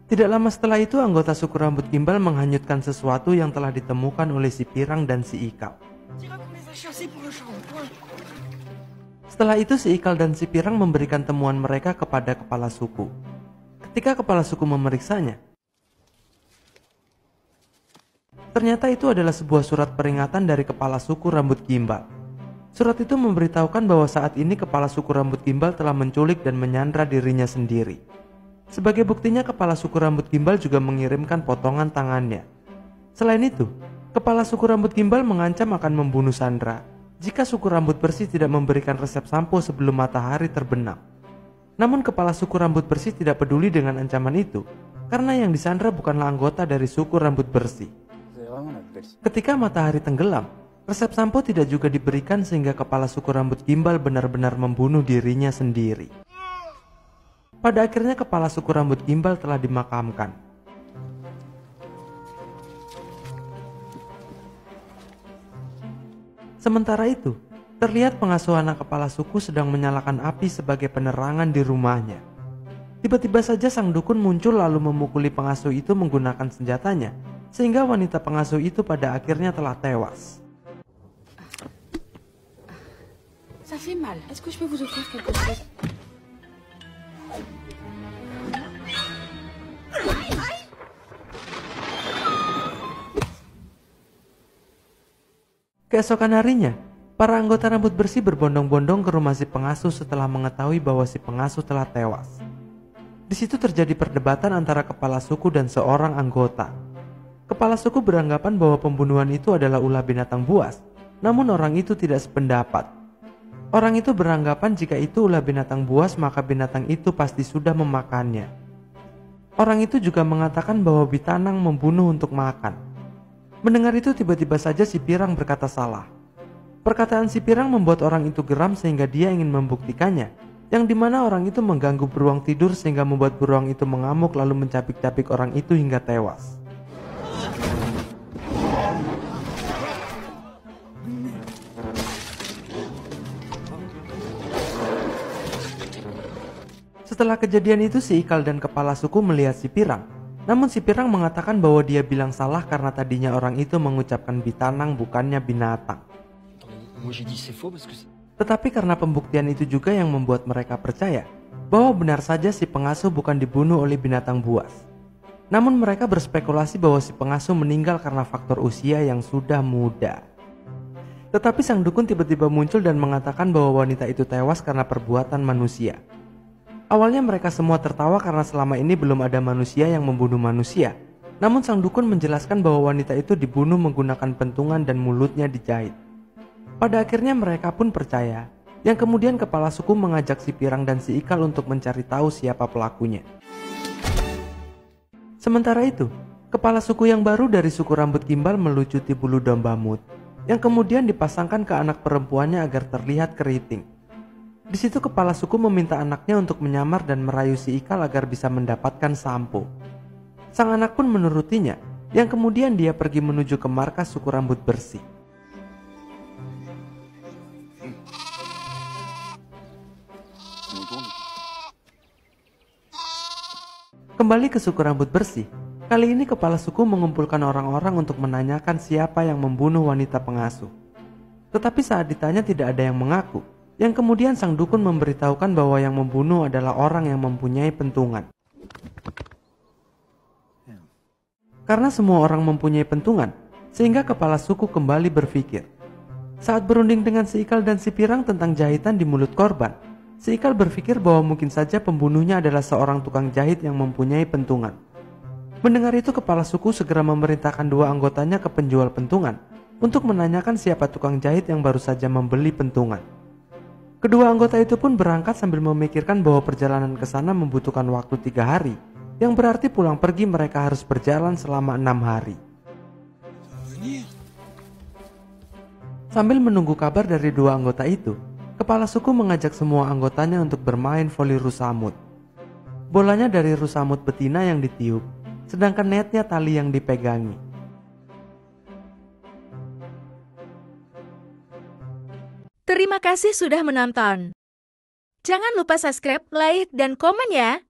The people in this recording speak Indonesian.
Tidak lama setelah itu, anggota suku rambut gimbal menghanyutkan sesuatu yang telah ditemukan oleh si Pirang dan si Ikal. Setelah itu si Ikal dan si Pirang memberikan temuan mereka kepada kepala suku. Ketika kepala suku memeriksanya, ternyata itu adalah sebuah surat peringatan dari kepala suku rambut gimbal. Surat itu memberitahukan bahwa saat ini kepala suku rambut gimbal telah menculik dan menyandra dirinya sendiri. Sebagai buktinya, kepala suku rambut gimbal juga mengirimkan potongan tangannya. Selain itu, kepala suku rambut gimbal mengancam akan membunuh Sandra jika suku rambut bersih tidak memberikan resep sampo sebelum matahari terbenam. Namun kepala suku rambut bersih tidak peduli dengan ancaman itu, karena yang disandra bukanlah anggota dari suku rambut bersih. Ketika matahari tenggelam, resep sampo tidak juga diberikan sehingga kepala suku rambut gimbal benar-benar membunuh dirinya sendiri. Pada akhirnya kepala suku rambut gimbal telah dimakamkan. Sementara itu, terlihat pengasuh anak kepala suku sedang menyalakan api sebagai penerangan di rumahnya. Tiba-tiba saja sang dukun muncul lalu memukuli pengasuh itu menggunakan senjatanya, sehingga wanita pengasuh itu pada akhirnya telah tewas. Ça fait mal. Est-ce que je peux vous offrir quelque chose? Keesokan harinya, para anggota rambut bersih berbondong-bondong ke rumah si pengasuh setelah mengetahui bahwa si pengasuh telah tewas. Di situ terjadi perdebatan antara kepala suku dan seorang anggota. Kepala suku beranggapan bahwa pembunuhan itu adalah ulah binatang buas, namun orang itu tidak sependapat. Orang itu beranggapan jika itu ulah binatang buas maka binatang itu pasti sudah memakannya. Orang itu juga mengatakan bahwa Bitanang membunuh untuk makan. Mendengar itu tiba-tiba saja si Pirang berkata salah. Perkataan si Pirang membuat orang itu geram sehingga dia ingin membuktikannya, yang dimana orang itu mengganggu beruang tidur sehingga membuat beruang itu mengamuk lalu mencapik-capik orang itu hingga tewas. Setelah kejadian itu si Ikal dan kepala suku melihat si Pirang. Namun si Pirang mengatakan bahwa dia bilang salah karena tadinya orang itu mengucapkan Bitanang bukannya binatang. Tetapi karena pembuktian itu juga yang membuat mereka percaya bahwa benar saja si pengasuh bukan dibunuh oleh binatang buas. Namun mereka berspekulasi bahwa si pengasuh meninggal karena faktor usia yang sudah muda. Tetapi sang dukun tiba-tiba muncul dan mengatakan bahwa wanita itu tewas karena perbuatan manusia. Awalnya mereka semua tertawa karena selama ini belum ada manusia yang membunuh manusia. Namun sang dukun menjelaskan bahwa wanita itu dibunuh menggunakan pentungan dan mulutnya dijahit. Pada akhirnya mereka pun percaya, yang kemudian kepala suku mengajak si Pirang dan si Ikal untuk mencari tahu siapa pelakunya. Sementara itu, kepala suku yang baru dari suku rambut gimbal melucuti bulu domba mut, yang kemudian dipasangkan ke anak perempuannya agar terlihat keriting. Di situ kepala suku meminta anaknya untuk menyamar dan merayu si Ikal agar bisa mendapatkan sampo. Sang anak pun menurutinya, yang kemudian dia pergi menuju ke markas suku rambut bersih. Kembali ke suku rambut bersih, kali ini kepala suku mengumpulkan orang-orang untuk menanyakan siapa yang membunuh wanita pengasuh. Tetapi saat ditanya tidak ada yang mengaku. Yang kemudian sang dukun memberitahukan bahwa yang membunuh adalah orang yang mempunyai pentungan. Karena semua orang mempunyai pentungan, sehingga kepala suku kembali berpikir. Saat berunding dengan si Ikal dan si Pirang tentang jahitan di mulut korban, si Ikal berpikir bahwa mungkin saja pembunuhnya adalah seorang tukang jahit yang mempunyai pentungan. Mendengar itu kepala suku segera memerintahkan dua anggotanya ke penjual pentungan untuk menanyakan siapa tukang jahit yang baru saja membeli pentungan. Kedua anggota itu pun berangkat sambil memikirkan bahwa perjalanan ke sana membutuhkan waktu 3 hari, yang berarti pulang pergi mereka harus berjalan selama 6 hari. Sambil menunggu kabar dari dua anggota itu, kepala suku mengajak semua anggotanya untuk bermain voli rusamut. Bolanya dari rusamut betina yang ditiup, sedangkan netnya tali yang dipegangi. Terima kasih sudah menonton. Jangan lupa subscribe, like, dan komen ya.